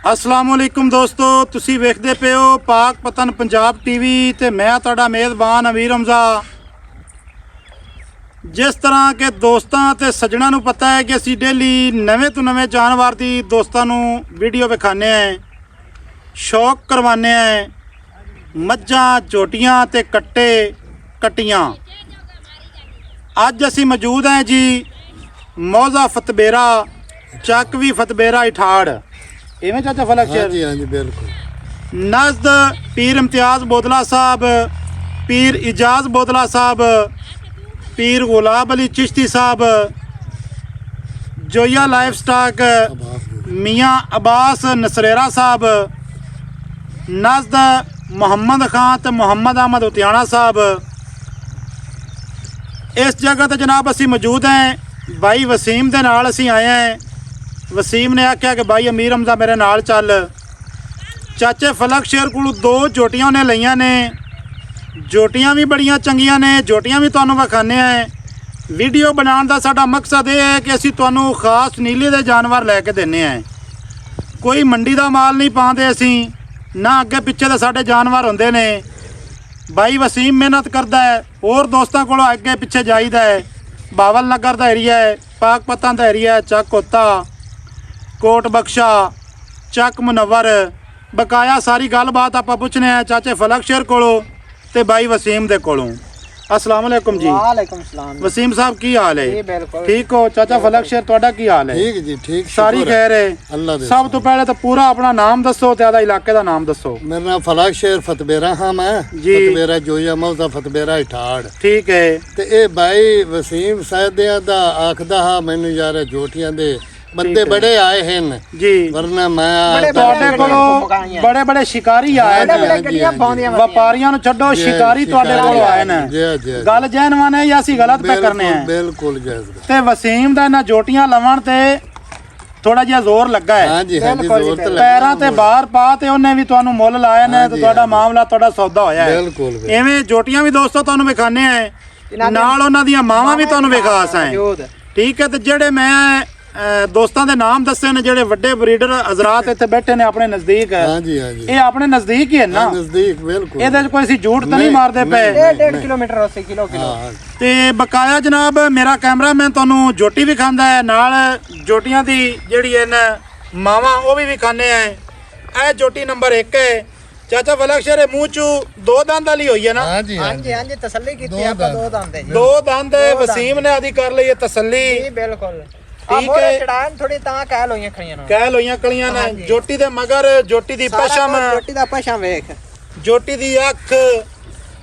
अस्सलाम वालेकुम दोस्तों, तुसी वेखदे पे हो पाक पतन पंजाब टीवी ते मैं तुहाडा मेज़बान अमीर हमजा। जिस तरह के दोस्तों ते सज्जणों नूं पता है कि असी डेली नवे तो नवे जानवर की दोस्तों नूं वीडियो विखाने हैं, शौक करवाने हैं। मझां झोटियां ते कट्टे कट्टियां। अज असी मौजूद हैं जी मौजा फतबेरा चकवी फतबेरा इठाड़। इवें चाचा फलक शेर? हाँ जी बिल्कुल। नज़द पीर इम्तियाज़ बोदला साहब, पीर इजाज़ बोदला साहब, पीर गुलाब अली चिश्ती साहब, जोया लाइफ स्टॉक मियाँ अब्बास नसरेरा साहब, नज़द मुहम्मद खान ते मुहम्मद अहमद उतियाना साहब। इस जगह ते जनाब असी मौजूद हैं भाई वसीम दे नाल असी आए हैं। वसीम ने आख्या कि भाई अमीर हमजा मेरे नाल चल। चाचे फलक शेर को दो जोटियां ने लईयां ने, जोटियां भी बड़ियां चंगियां ने, जोटियां भी तुहानूं विखाने हैं। वीडियो बनाने का साडा मकसद ये है कि असी तुहानूं खास नीले दे जानवर लैके देने हैं। कोई मंडी का माल नहीं पाते असी, ना अगे पिछे दे साडे जानवर होंदे ने। भाई वसीम मेहनत करता है, और दोस्तों को अगे पिछे जाईदा है। बावल नगर का एरिया है, पाक पतन का एरिया है, चक होता कोट बख्शा चक मुनवर। बकाया सारी गलबात आप पुछने हैं चाचे फलक शेर कोलों ते भाई वसीम दे कोलों। अस्सलाम वालेकुम जी। वालेकुम सलाम। वसीम साहब की हाल है? बिल्कुल ठीक हो? चाचा फलक शेर तुहाडा की हाल है? ठीक जी ठीक। सारी खैर है? अल्लाह दे। सब तो पहले तो पूरा अपना नाम दसो ते आदा इलाके का नाम दसो। मेरा नाम फलक शेर फतबेरा हाँ मैं जी। फतबेरा जोया मौजा फतबेरा इठाड़। ठीक है। ते ए भाई वसीम साहदिया दा आखदा हा मैनू यार जोटियां दे बंदे बड़े आए हैं जी, वरना मैं तुहाडे कोलों बड़े बड़े शिकारी आए ने। व्यापारियों नूं छड्डो, शिकारी तुहाडे कोलों आए ने। गल जैनवान है या असी गलत पे करने हैं? बिल्कुल जायज। ते वसीम दा इन्हां जोटियां लवण ते थोड़ा जिहा जोर लगा है। हाँ जी जोर ते पैरां ते बाहर पा ते उन्हें भी तुहानूं मुੱਲ लाए ने ते तुहाडा मामला तुहाडा सौदा होया है। बिल्कुल इवें जोटियां भी दोस्तों तुहानूं विखाने हैं, नाल उन्हां दियां मावां भी तुहानूं विखा असां। ठीक है। ते जेड़े मैं दोस्तों के नाम दसे ने, जेडे वड्डे ब्रीडर हजरात इत्थे बैठे ने अपने नजदीक, हाँ जी हाँ जी ये अपने नजदीक ही है ना? नजदीक बिल्कुल। ਇਹਦੇ ਚ ਕੋਈ ਅਸੀਂ ਝੂਠ ਤਾਂ ਨਹੀਂ ਮਾਰਦੇ ਪਏ? 1.5 किलोमीटर 80 किलो ਤੇ ਬਕਾਇਆ ਜਨਾਬ ਮੇਰਾ ਕੈਮਰਾਮੈਨ ਤੁਹਾਨੂੰ ਜੋਟੀ ਵੀ ਖਾਂਦਾ ਹੈ, ਨਾਲ ਜੋਟੀਆਂ ਦੀ ਜਿਹੜੀ ਹੈ ਮਾਵਾਂ ਉਹ ਵੀ ਵਿਖਾਣੇ ਆ। ਇਹ ਜੋਟੀ ਨੰਬਰ 1 ਹੈ। ਚਾਚਾ ਫਲਕ ਸ਼ੇਰ ਮੂੰਹ ਚੋਂ ਦੋ ਦੰਦ ਵਾਲੀ ਹੋਈ ਹੈ ਨਾ? हाँ जी हाँ जी हाँ जी तसल्ली की आपका दो दांत है जी। ਦੋ ਦੰਦ ਵਸੀਮ ਨੇ ਆਦੀ ਕਰ ਲਈ ਹੈ ਤਸੱਲੀ। जी बिल्कुल ठीक है। है। चढ़ान थोड़ी ता कह लोइयां खड़ियां ना। ਕਹਿ ਲੋਈਆਂ ਕਲੀਆਂ ਨੇ। ਜੋਟੀ ਦੇ ਮਗਰ ਜੋਟੀ ਦੀ ਪਸ਼ਮ, रोटी दा पछा वेख। ਜੋਟੀ ਦੀ ਅੱਖ,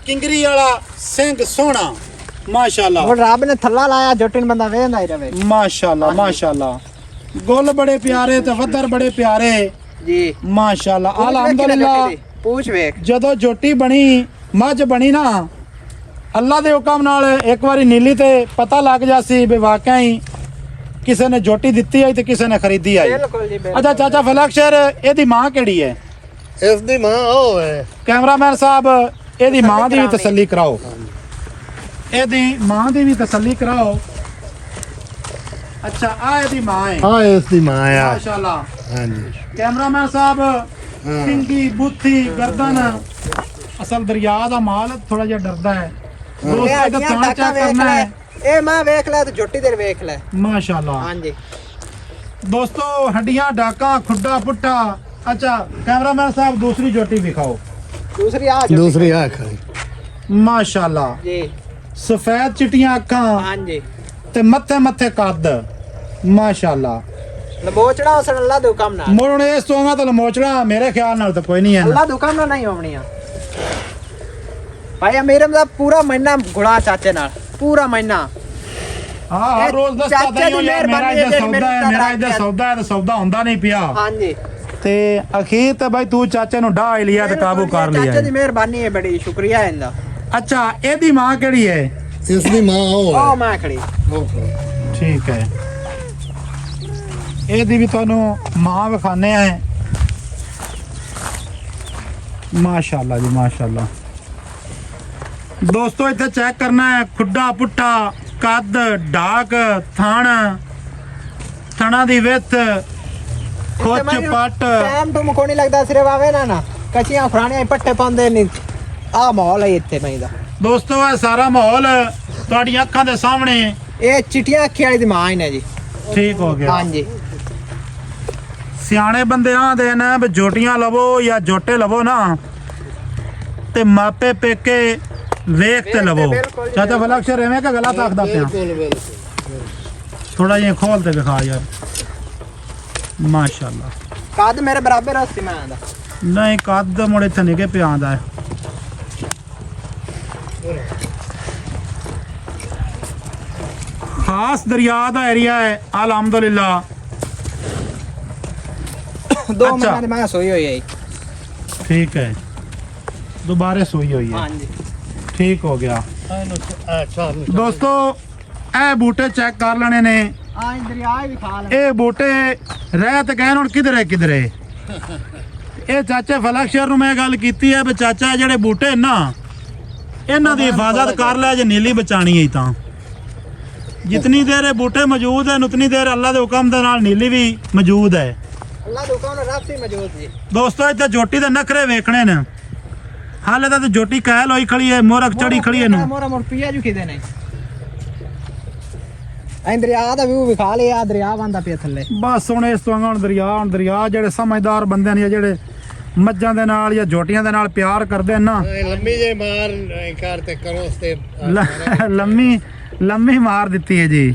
ਕਿੰਗਰੀ ਵਾਲਾ ਸਿੰਘ ਸੋਹਣਾ माशाल्लाह। वो रब ने थल्ला लाया जोटिन बंदा वेंदा ही रवे। माशाल्लाह माशाल्लाह। गुल बड़े प्यारे ते वदर बड़े प्यारे जी माशाल्लाह अल्हम्दुलिल्लाह। पूछ वेख जदों जोटी बनी मझ बनी ना, अल्लाह दे हुक्म नाल एक बारी नीली ते पता लग जासी भी वाकई ही किसी ने जोटी दित्ती आई ते किसी ने खरीदी आई। बिल्कुल जी बिल्कुल। अच्छा चाचा फलक शेर एदी मां केड़ी है? इसदी मां ओ है। कैमरामैन साहब एदी मां दी भी तसल्ली कराओ, एदी मां दी भी तसल्ली कराओ। अच्छा आ एदी मां है? हाँ इसदी मां है माशाल्लाह। हाँ जी। कैमरामैन साहब पिंडी बुथी गर्दन असल दरिया दा माल थोड़ा जिहा डरदा है। दोस्तों इधर तान चेक करना है। ए मां वेख ले तो जोटी दे वेख ले माशाल्लाह। हां जी दोस्तों हड्डियां डाका खुड्डा पुट्ठा। अच्छा कैमरामैन साहब दूसरी जोटी दिखाओ। दूसरी आ जोटी। दूसरी आ खड़ी माशाल्लाह। जी सफेद चिट्टियां अखां हां जी ते मथे मथे कद माशाल्लाह। लबोचड़ा उसन अल्लाह दे हुक्म नाल। मुड़ इस तो तो लमोचड़ा मेरे ख्याल नाल तो कोई नहीं है। अल्लाह दे हुक्म नाल नहीं होवणियां भाई। अमीरम दा पूरा महीना घुड़ा चाचे नाल, पूरा महीना। हाँ हर रोज दसदा चाचा दी यार मेरा मेहरबानी इधर है, सौदा है, मेरा इधर सौदा है, तो सौदा हुंदा नहीं पिया। हां जी ते अखीर ते भाई तू चाचे नु ढा ही लिया ते काबू कर लिया। चाचा दी मेहरबानी है बड़ी, शुक्रिया है इंदा। अच्छा एदी मां केड़ी है? इसदी मां ओ ओ है। मां खड़ी ठीक है। एदी भी तुहानू मां विखाने हैं। माशाल्लाह जी माशाल्लाह। दोस्तों इत्थे चेक करना है खुड्डा पुट्ठा कद ढाक थण थणा दी विथ ਖੁੱਚ ਪੱਟ ਟਾਈਮ ਤੋਂ ਮੁਕੋ ਨਹੀਂ ਲੱਗਦਾ ਸਿਰਫ ਆਵੇ ਨਾ ਕੱਚੀਆਂ ਖੁਰਾਣੀਆਂ ਪੱਠੇ ਪਾਉਂਦੇ ਨਹੀਂ ਆ ਮਾਹੌਲ ਹੈ ਇੱਥੇ ਮੈਂ ਦਾ ਦੋਸਤੋ ਇਹ ਸਾਰਾ ਮਾਹੌਲ ਤੁਹਾਡੀਆਂ ਅੱਖਾਂ ਦੇ ਸਾਹਮਣੇ ਇਹ ਚਿੱਟੀਆਂ ਅੱਖੀਆਂ ਵਾਲੀ ਦੀ ਮਾਂ ਹੀ ਨੇ ਜੀ ਠੀਕ ਹੋ ਗਿਆ ਹਾਂਜੀ ਸਿਆਣੇ ਬੰਦੇ ਆਂਦੇ ਨੇ ਵੀ ਜੋਟੀਆਂ ਲਵੋ ਜਾਂ ਜੋਟੇ ਲਵੋ ਨਾ ਤੇ ਮਾਪੇ ਪੇਕੇ ਵੇਖ ਤੇ ਲਵੋ ਬਿਲਕੁਲ ਜੀ, ਚਾਚਾ ਫਲਕ ਸ਼ੇਰ ਐਵੇਂ ਕਿ ਗਲਤ ਆਖਦਾ ਪਿਆ ਬਿਲਕੁਲ ਬਿਲਕੁਲ ਥੋੜਾ ਜਿਹਾ ਖੋਲ ਤੇ ਦਿਖਾ ਯਾਰ ਮਾਸ਼ਾਅੱਲਾ ਕੱਦ ਮੇਰੇ ਬਰਾਬਰ ਹਸਤੀ ਮੈਂ ਦਾ ਨਹੀਂ ਕੱਦ ਮੁੜੇ ਇੱਥੇ ਨਹੀਂ ਕਿ ਪਿਆ ਆਂਦਾ ਹੈ ਖਾਸ ਦਰਿਆ ਦਾ ਏਰੀਆ ਹੈ ਅਲਹਮਦੁਲਿਲਾ 2 ਮਹੀਨੇ ਦੀ ਮੈਂ ਸੋਈ ਹੋਈ ਹੈ ਜੀ। ਠੀਕ ਹੈ ਦੁਬਾਰੇ ਸੋਈ ਹੋਈ ਹੈ ਹਾਂਜੀ ਠੀਕ ਹੋ ਗਿਆ ਅੱਛਾ ਦੋਸਤੋ ਇਹ ਬੂਟੇ ਚੈੱਕ ਕਰ ਲੈਣੇ ਨੇ ਆਹ ਦਰਿਆ ਵੀ ਖਾ ਲੈ ਇਹ ਬੂਟੇ ਰਹਿ ਤੇ ਕਹਿਣ ਹੁਣ ਕਿਧਰੇ ਇਹ ਚਾਚੇ ਫਲਕ ਸ਼ੇਰ ਨੂੰ ਮੈਂ ਗੱਲ ਕੀਤੀ ਹੈ ਵੀ ਚਾਚਾ ਇਹ ਜਿਹੜੇ ਬੂਟੇ ਨਾ ਇਹਨਾਂ ਦੀ ਹਿਫਾਜ਼ਤ ਕਰ ਲੈ ਜੇ ਨੀਲੀ ਬਚਾਣੀ ਹੈ ਤਾਂ ਜਿਤਨੀ ਦੇਰ ਇਹ ਬੂਟੇ ਮੌਜੂਦ ਹਨ ਉਤਨੀ ਦੇਰ ਅੱਲਾ ਦੇ ਹੁਕਮ ਦੇ ਨਾਲ ਨੀਲੀ ਵੀ ਮੌਜੂਦ ਹੈ ਅੱਲਾ ਦੇ ਹੁਕਮ ਨਾਲ ਰੱਬ ਸੀ ਮੌਜੂਦ ਜੀ ਦੋਸਤੋ ਇੱਥੇ ਜੋਟੀ ਦੇ ਨਖਰੇ ਵੇਖਣੇ ਨੇ ਹਾਲੇ ਤਾਂ ਜੋਟੀ ਕਾਇਲ ਹੋਈ ਖੜੀ ਹੈ ਮੋਰਕ ਚੜੀ ਖੜੀ ਹੈ ਨੂੰ ਮੋਰਾ ਮੋਰ ਪੀਆ ਜੂ ਕਿਦੇ ਨਹੀਂ ਐਂ ਦਰਿਆ ਦਾ ਵਿਊ ਵਿਖਾ ਲਿਆ ਦਰਿਆ ਬੰਦਾ ਪਿਆ ਥੱਲੇ ਬਸ ਹੁਣ ਇਸ ਤੋਂ ਹੁਣ ਦਰਿਆ ਜਿਹੜੇ ਸਮਝਦਾਰ ਬੰਦੇ ਨੇ ਜਿਹੜੇ ਮੱਝਾਂ ਦੇ ਨਾਲ ਜਾਂ ਜੋਟੀਆਂ ਦੇ ਨਾਲ ਪਿਆਰ ਕਰਦੇ ਨੇ ਨਾ ਲੰਮੀ ਜੇ ਮਾਰ ਕਰ ਤੇ ਕਰੋ ਉਸ ਤੇ ਲੰਮੀ ਮਾਰ ਦਿੱਤੀ ਹੈ ਜੀ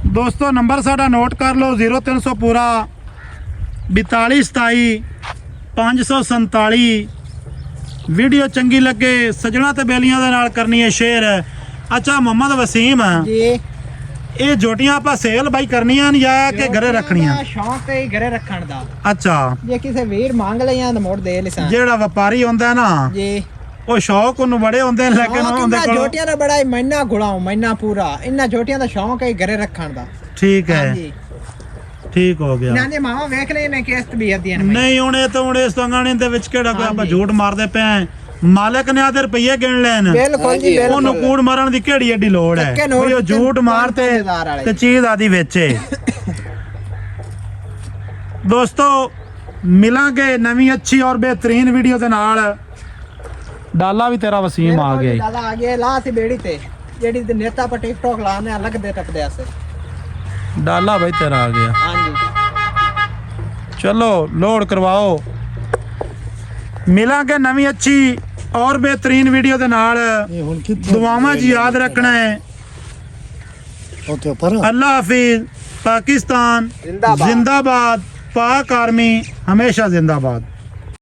ਦੋਸਤੋ ਨੰਬਰ ਸਾਡਾ ਨੋਟ ਕਰ ਲਓ 0300 ਪੂਰਾ 4227 547 ਵੀਡੀਓ ਚੰਗੀ ਲੱਗੇ ਸਜਣਾ ਤੇ ਬੇਲੀਆਂ ਦੇ ਨਾਲ ਕਰਨੀ ਹੈ ਸ਼ੇਅਰ ਅੱਛਾ ਮੁਹੰਮਦ ਵਸੀਮ ਜੀ ਇਹ ਜੋਟੀਆਂ ਆਪਾਂ ਸੇਲ ਬਾਈ ਕਰਨੀਆਂ ਨੇ ਜਾਂ ਕਿ ਘਰੇ ਰੱਖਣੀਆਂ ਸ਼ੌਂਕ ਹੈ ਘਰੇ ਰੱਖਣ ਦਾ ਅੱਛਾ ਜੇ ਕਿਸੇ ਵੀਰ ਮੰਗ ਲਈਆਂ ਤਾਂ ਮੋੜ ਦੇ ਲਿਸਾਂ ਜਿਹੜਾ ਵਪਾਰੀ ਹੁੰਦਾ ਨਾ ਜੀ ਉਹ ਸ਼ੌਕ ਉਹਨੂੰ ਬੜੇ ਹੁੰਦੇ ਨੇ ਲੇਕਿਨ ਉਹਦੇ ਕੋਲ ਜੋਟੀਆਂ ਦਾ ਬੜਾ ਹੀ ਮਹੀਨਾ ਗੁਲਾਉ ਮਹੀਨਾ ਪੂਰਾ ਇਹਨਾਂ ਜੋਟੀਆਂ ਦਾ ਸ਼ੌਂਕ ਹੈ ਘਰੇ ਰੱਖਣ ਦਾ ਠੀਕ ਹੈ ਹਾਂਜੀ ਠੀਕ ਹੋ ਗਿਆ ਇਹਨਾਂ ਦੇ ਮਾਵਾ ਵੇਖ ਲਈ ਨੇ ਕਿਸ਼ਤ ਵੀ ਆਦੀਆਂ ਨੇ ਨਹੀਂ ਹੁਣ ਇਹ ਤਾਂ ਹੁਣ ਇਸ ਤੰਗਾਣੇ ਦੇ ਵਿੱਚ ਕਿਹੜਾ ਕੋਈ ਆਪਾਂ ਝੂਠ ਮਾਰਦੇ ਪਏ ਆਂ। ਮਾਲਕ ਨੇ ਆਦੇ ਰੁਪਈਏ ਗਿਣ ਲੈਣ ਬਿਲਕੁਲ ਜੀ ਬਿਲਕੁਲ ਉਹਨੂੰ ਕੂੜ ਮਾਰਨ ਦੀ ਕਿਹੜੀ ਏਡੀ ਲੋੜ ਹੈ ਧੱਕੇ ਨੋਟ ਵੀ ਉਹ ਝੂਠ ਮਾਰ ਤੇ ਚੀਜ਼ ਆਦੀ ਵੇਚੇ ਦੋਸਤੋ ਮਿਲਾਂਗੇ ਨਵੀਂ ਅੱਛੀ ਔਰ ਬਿਹਤਰੀਨ ਵੀਡੀਓ ਦੇ ਨਾਲ ਡਾਲਾ ਵੀ ਤੇਰਾ ਵਸੀਮ ਆ ਗਿਆ ਡਾਲਾ ਆ ਗਿਆ ਲਾ ਸੀ ਬੇੜੀ ਤੇ ਜਿਹੜੀ ਤੇ ਨੇਤਾ ਪਰ ਟਿਕਟੌਕ ਲਾਣੇ ਅਲੱਗ ਦੇ ਟੱਪਦੇ ਆਸੇ ਡਾਲਾ ਬਈ ਤੇਰਾ ਆ ਗਿਆ ਹਾਂਜੀ ਚਲੋ ਲੋਡ ਕਰਵਾਓ ਮਿਲਾਂਗੇ ਨਵੀਂ ਅੱਛੀ ਔਰ ਬਿਹਤਰੀਨ ਵੀਡੀਓ ਦੇ ਨਾਲ ਹੁਣ ਕਿੱਥੇ ਦੁਆਵਾਂ 'ਚ ਯਾਦ ਰੱਖਣਾ ਹੈ ਉੱਥੇ ਪਰ ਅੱਲਾ ਹਾਫਿਜ਼ ਪਾਕਿस्तान जिंदाबाद। जिंदाबाद पाक आर्मी हमेशा जिंदाबाद।